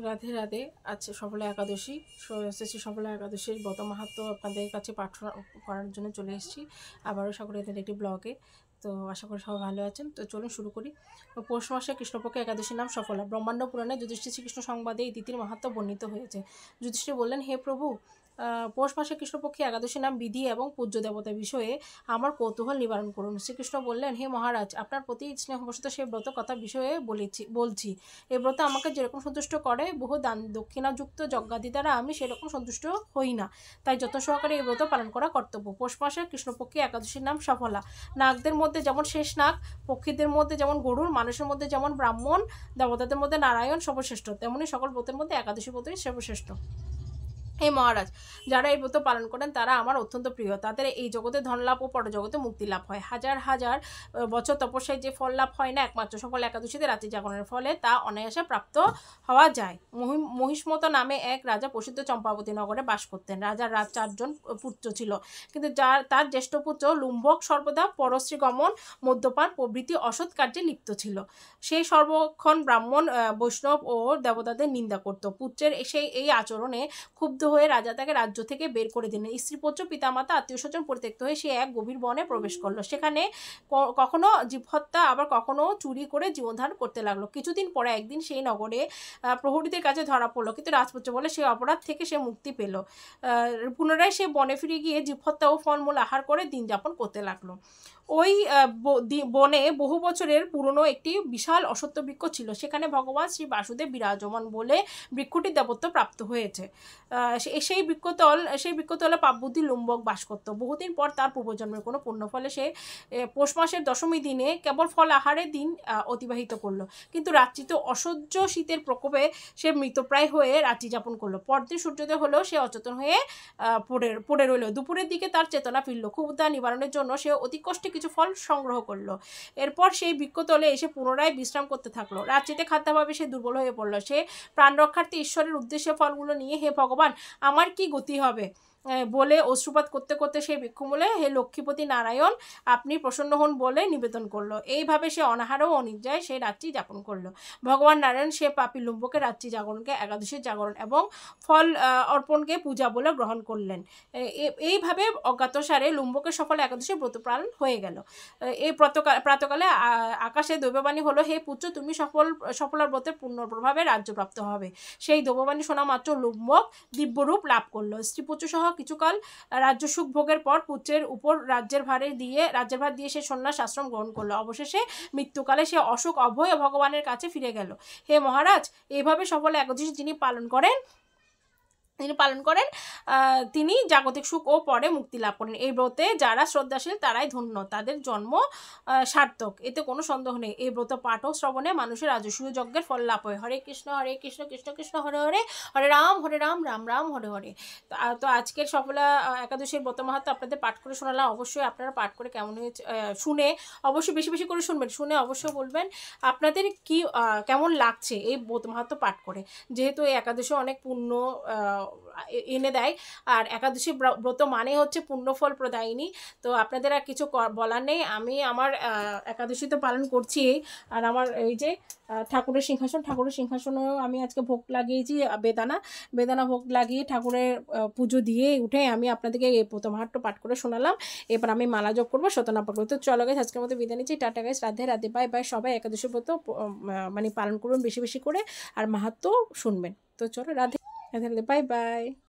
রাধে রাধে। আচ্ছা, সফলা একাদশী, এসেছি সফলা একাদশীর ব্রত মাহাত্ম্য আপনাদের কাছে পাঠ করার জন্য চলে এসেছি আবারও সকলের একটি ব্লগে। তো আশা করি সবাই ভালো আছেন। তো চলুন শুরু করি। পৌষ মাসে কৃষ্ণপক্ষে একাদশীর নাম সফলা। ব্রহ্মাণ্ড পুরাণে যুধিষ্ঠির শ্রীকৃষ্ণ সংবাদে এই তিথির মাহাত্ম্য বর্ণিত হয়েছে। যুধিষ্ঠির বললেন, হে প্রভু, পৌষ মাসে কৃষ্ণপক্ষে একাদশী নাম বিধি এবং পূজ্য দেবতা বিষয়ে আমার কৌতূহল নিবারণ করুন। শ্রীকৃষ্ণ বললেন, হে মহারাজ, আপনার প্রতি স্নেহবশত সেই ব্রত কথা বিষয়ে বলছি। এই ব্রত আমাকে যেরকম সন্তুষ্ট করে, বহু দান দক্ষিণাযুক্ত যজ্ঞাদি দ্বারা আমি সেরকম সন্তুষ্ট হই না। তাই যত সহকারে এই ব্রত পালন করা কর্তব্য। পৌষ মাসের কৃষ্ণপক্ষী একাদশীর নাম সফলা। নাগদের মধ্যে যেমন শেষ নাগ, পক্ষীদের মধ্যে যেমন গরুড়, মানুষের মধ্যে যেমন ব্রাহ্মণ, দেবতাদের মধ্যে নারায়ণ সর্বশ্রেষ্ঠ, তেমনি সকল ব্রতের মধ্যে একাদশী ব্রতই সর্বশ্রেষ্ঠ। হে মহারাজ, যারা এই ব্রত পালন করেন তারা আমার অত্যন্ত প্রিয়। তাদের এই জগতে ধনলাভ ও পরজগতে মুক্তি লাভ হয়। হাজার হাজার বছর তপস্যায় যে ফল লাভ হয় না একমাত্র সফল একাদশীতে রাত্রি জাগরণের ফলে, তা অনায়াসে প্রাপ্ত হওয়া যায়। মহিষ্মত নামে এক রাজা প্রসিদ্ধ চম্পাবতী নগরে বাস করতেন। রাজার 4জন পুত্র ছিল, কিন্তু তার জ্যেষ্ঠ পুত্র লুম্বক সর্বদা পরশ্রী গমন, মদ্যপান প্রভৃতি অসৎ কার্যে লিপ্ত ছিল। সেই সর্বক্ষণ ব্রাহ্মণ, বৈষ্ণব ও দেবতাদের নিন্দা করত। পুত্রের এই আচরণে ক্ষুব্ধ হয়ে রাজা তাকে রাজ্য থেকে বের করে দিলেন। স্ত্রীপুত্র, পিতামাতা, আত্মীয় স্বজন পরিত্যক্ত হয়ে সে এক গভীর বনে প্রবেশ করলো। সেখানে কখনো জীবহত্যা, আবার কখনো চুরি করে জীবনধারণ করতে লাগলো। কিছুদিন পরে একদিন সেই নগরে প্রহরীদের কাছে ধরা পড়লো, কিন্তু রাজপুত্র বলে সেই অপরাধ থেকে সে মুক্তি পেল। পুনরায় সে বনে ফিরে গিয়ে জীবহত্যা ও ফলমূল আহার করে দিন যাপন করতে লাগলো। ওই বনে বহু বছরের পুরনো একটি বিশাল অশ্বত্থ বৃক্ষ ছিল। সেখানে ভগবান শ্রী বাসুদেব বিরাজমান বলে বৃক্ষটি দেবত্ব প্রাপ্ত হয়েছে। সেই বৃক্ষতলে পাপবুদ্ধি লুম্বক বাস করত। বহুদিন পর তার পূর্বজন্মের কোনো পুণ্যফলে সে পৌষ মাসের দশমী দিনে কেবল ফল আহারের দিন অতিবাহিত করলো। কিন্তু রাত্রিতে অসহ্য শীতের প্রকোপে সে মৃতপ্রায় হয়ে রাত্রি যাপন করলো। পরদিন সূর্যোদয় হলেও সে অচেতন হয়ে পড়ে রইল। দুপুরের দিকে তার চেতনা ফিরল। ক্ষুধা নিবারণের জন্য সে অতি কষ্টে কিছু ফল সংগ্রহ করলো। এরপর সেই বৃক্ষতলে এসে পুনরায় বিশ্রাম করতে থাকলো। রাত্রিতে খাদ্যাভাবে সে দুর্বল হয়ে পড়লো। সে প্রাণ রক্ষার্থে ঈশ্বরের উদ্দেশ্যে ফলগুলো নিয়ে, হে ভগবান, আমার কি গতি হবে বলে অশ্রুপাত করতে করতে সেই বৃক্ষমূলে হে লক্ষ্মীপতি নারায়ণ, আপনি প্রসন্ন হন বলে নিবেদন করলো। এইভাবে সে অনাহার ও অনিদ্রায় সেই রাত্রি যাপন করলো। ভগবান নারায়ণ সে পাপী লুম্বকের রাত্রি জাগরণকে একাদশীর জাগরণ এবং ফল অর্পণকে পূজা বলে গ্রহণ করলেন। এইভাবে অজ্ঞাতসারে লুম্বকের সফল একাদশীর ব্রত পালন হয়ে গেল। এই প্রাতকালে আকাশে দৈববাণী হলো, হে পুত্র, তুমি সফলার ব্রতের পূর্ণ প্রভাবে রাজ্যপ্রাপ্ত হবে। সেই দৈববাণী শোনা মাত্র লুম্বক দিব্যরূপ লাভ করলো। স্ত্রীপুত্র সহ কিছুকাল রাজ্য সুখ ভোগের পর পুত্রের উপর রাজ্যের ভার দিয়ে সে সন্ন্যাস আশ্রম গ্রহণ করলো। অবশেষে মৃত্যুকালে সে অশোক অভয় ভগবানের কাছে ফিরে গেল। হে মহারাজ, এইভাবে সফল একাদশী যিনি পালন করেন তিনি জাগতিক সুখ ও পরে মুক্তি লাভ করেন। এই ব্রতে যারা শ্রদ্ধাশীল তারাই ধন্য, তাদের জন্ম সার্থক, এতে কোনো সন্দেহ নেই। এই ব্রত পাঠ ও শ্রবণে মানুষের রাজসূয় যজ্ঞের ফল লাভ হয়। হরে কৃষ্ণ কৃষ্ণ কৃষ্ণ হরে হরে, হরে রাম রাম রাম হরে হরে। তো আজকের সফলা একাদশীর ব্রত মাহাত্ম্য আপনাদের পাঠ করে শোনালাম। অবশ্যই আপনারা পাঠ করে কেমন হয়েছে শুনে অবশ্যই বেশি বেশি করে শুনবেন। শুনে অবশ্যই বলবেন আপনাদের কি কেমন লাগছে এই ব্রত মাহাত্ম্য পাঠ করে। যেহেতু এই একাদশী অনেক পুণ্য এনে দেয়, আর একাদশী ব্রত মানে হচ্ছে পুণ্যফল প্রদায়িনী। তো আপনাদের আর কিছু বলার নেই। আমি আমার একাদশী তো পালন করছি, আর আমার এই যে ঠাকুরের সিংহাসনেও আমি আজকে ভোগ লাগিয়েছি, বেদানা ভোগ লাগিয়ে ঠাকুরের পুজো দিয়ে উঠে আমি আপনাদেরকে এই ব্রত মাহাত্ম্য পাঠ করে শোনালাম। এবার আমি মালা জপ করবো, শতনা পাঠ করবো। তো চলো গাইস, আজকের মতো বিদায় নিচ্ছি। Tata guys, Radhe Radhe, bye bye. সবাই একাদশী ব্রত মানে পালন করুন বেশি বেশি করে, আর মাহাত্ম্য শুনবেন। তো চলো, রাধে রাধে, বাই বাই।